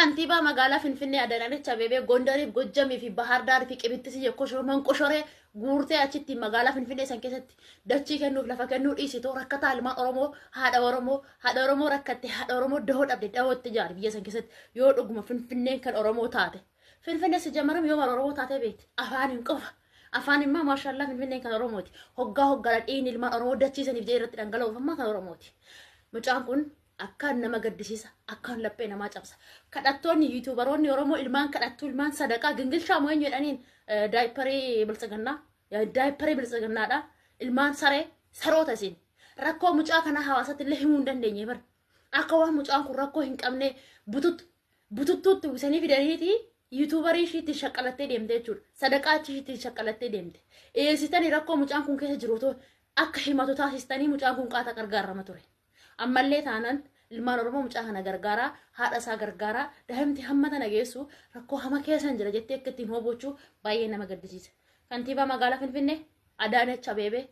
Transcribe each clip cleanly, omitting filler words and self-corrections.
كانتيبا مقالة فنفني أدناني شبابي غوندري غوجمي في بحر دار في كبتسي يكوشر من كوشره غورتي أشتي مقالة فنفني سنكست دتشي كنوف لفكنو إيشي تو ركتا لما أرمو هذا أرمو ركتي هذا أرمو دهود أبدي دهود تجاري بيا سنكست يود أقوم فنفني كان أرمو تاتي فنفني سجمرم يوم أرمو تاتي بيت أفاني مكوف أفاني ما شاء الله فنفني كان أرموتي هقا لدين لما أرمو دتشي سنفجيرت رنقلو فما كان أرموتي مجان كون أكان نما قدسيسا أكان لبي نما جابسا كداتوني يوتيوبروني ورمو إلمان كداتو إلمان صدقا جنجل شاموين يلانين دايبري بلسغنا يا دايبري بلسغنا دا إلمان ساري سروتا سين ركو مجا كنا حواسات اللي همون دندني بر أكوا مجا كن ركو هنك أمني بوتوت وسني في دنيتي يوتيوبري شي تشكلتي ديمتي جور صدقا شي تشكلتي ديمتي إيه سيتاني ركو مجا كن كيس جروتو أك حماتو تاسيستاني مجا كن قاتا قرقار متوري أما اللي تانن ilmaan oromoo mucaa kana gargaara haadha isaa gargaara daa'imti hammata nageessu rakkoo hama keessan jira jettee akka ittiin hoobochuu baay'ee nama gaddisiisa. Kantiibaa magaalaa Finfinnee Adaanech Abeebee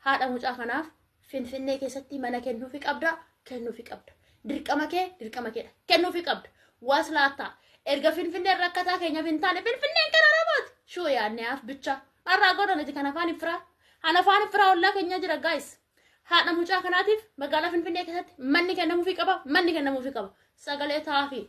haadha mucaa kanaaf Finfinnee keessatti mana kennuufi qabda. Dirqama keedha kennuufi qabda. Waas laata erga Finfinnee rakkataa keenya fintaane Finfinneen kana rabaat shuu yaanneef bicha arraa godhanati kan afaan ifraa ollaa keenya jira guys. هذا مجاك ناتف مقالة في الفنية كذا مني كنا مو في قبا سقلي تافي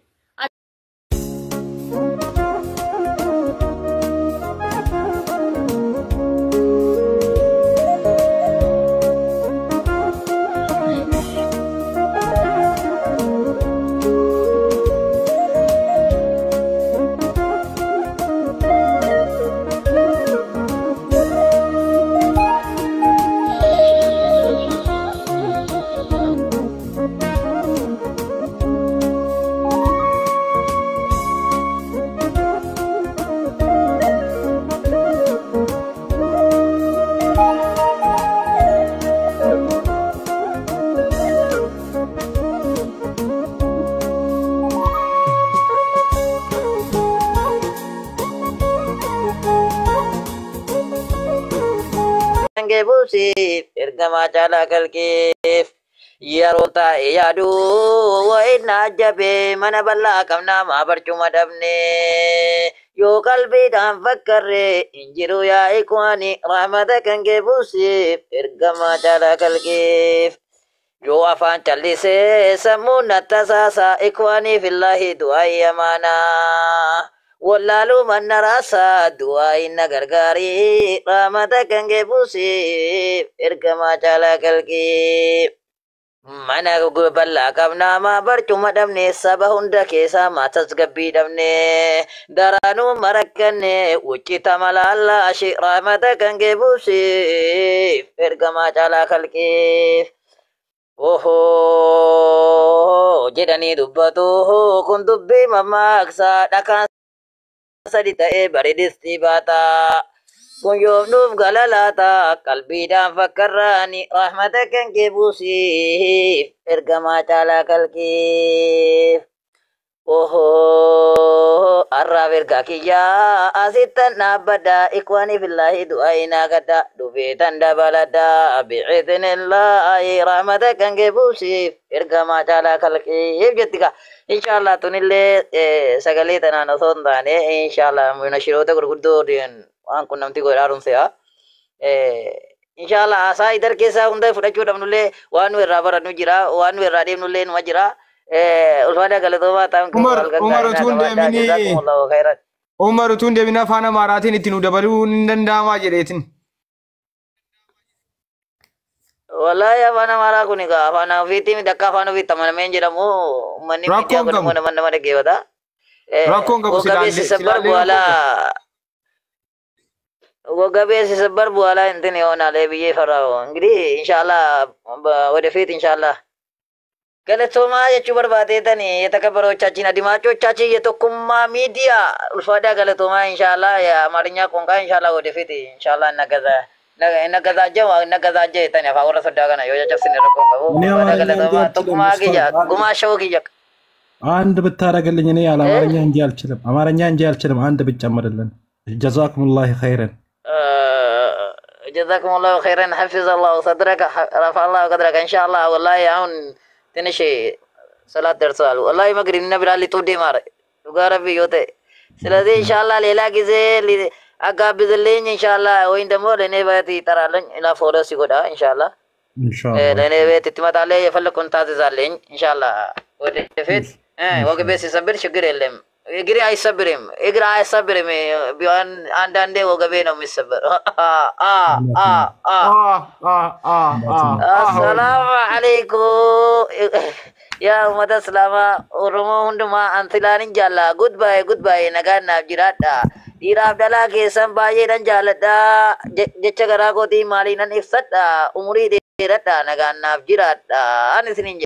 Busi ergama cala kalkif yarota yadu wa inna jabe mana balla kamna ma barcuma dabne yo qalbi dan fakkare injiru ya ikwani rahmatakan ke busi ergama cala kalkif yo afan chalise samuna tasasa ikwani fillahi du'ai amana wallalu manna rasa dua inna gargari ramata kange busi ergama cala kalki mana balla kabna ma barcuma dabne saba hunda keessa matas gabbi dabne daranu marakkanne uccita malalla ashi ramata kange busi ergama cala kalki oho jedhani dubbatu kun dubbi mamaksa dhakaan sadita baridisti bata kun yoomnuuf galalata qalbiidhaan fakkarraani rahmatakan kee buusiif ergamaa caalaa kalqiif oho arraaf ergaa kiyyaa asittan dhaabbadha ikwaanii fillaahi du'aayinaa gadda dhufeetan dabaladha bi'idhnillaahi rahmatakan kee buusiif ergamaa caalaa kalqiif jettika inshallah tunillee sagalee tanaan osoo hin taane inshallah munashiroota gurguddootiin waan kun namti godhaaruun se'a inshallah haasaa idar keessaa hunda fudhachuu dhabnullee waan nu irraa barannu jira waan nu irraa deemnullee numa jira ulfaadha galatoomaa ta'an Umar utuun deemina afaan Amaaraatiin itti nu dabaluu hin danda'amaa jedheetin. Wallahi afaan Amaaraa kun egaa afaan ofiitti midakka afaan ofiitti amanameen jedhamu manni miidiyaa godhamu nama dhaggeeffata. Rakkoon qabu Wagabeessi sabbar bu'aalaa intin yoonaalee biyyee farraa እንግዲህ ኢንሻአላህ ወደፊት ኢንሻአላህ ገለቶማ የቹ በርባቴተን የተከበሮቻችን አድማጮቻችን የቶኩማ ሚዲያ ulfaada ገለቶማ ኢንሻአላህ የአማርኛ ቋንቋ ኢንሻአላህ ወደፊት ኢንሻአላህ ነገዛጀ ተን ያፋወረ ሰዳጋና የወጃጨፍስን ረቆም ነው ulfaada ገለቶማ ቶኩማ ገያ ጉማሸው ገያ አንድ ብታረግልኝ እኔ አማርኛ እንጂ አልችልም አንድ ብጨምርልን ጀዛኩሙላህ ኸይረን جزاكم الله خيرا حفظ الله صدرك رفع الله قدرك ان شاء الله والله يا تنشي صلاة درسال والله ما قدرنا بلا اللي تودي مار dhugaa rabbi yoo ta'e. Silazii inshaallah leelaa gisee aggaabbisilleen inshaallah wayin demoo leenee baay'atii xaraaleen ilaa foodoo si godha inshaallah. ኢንሻአላህ leenee beetitti mataalee የፈለኩን ታዝዛለኝ inshaallah ወደፊት ወገቤ ሲሰብር ችግር የለም። እግሬ አይሰብርም፣ እግር አይሰብርም። ቢሆን አንዳንዴ ወገቤ ነው የሚሰበር። አሰላሙ አለይኩም ያ ኡመተ እስላማ ኦሮሞ ሁንዱማ አንቲላን ጃላ ጉድባይ ነጋናፍ ጅራዳ dhiiraaf dhalaa keessan baay'eedhan jaaladha jecha garaa kootii maaliinan ibsadha umurii dheeradha nagaannaaf jiraadha an isinin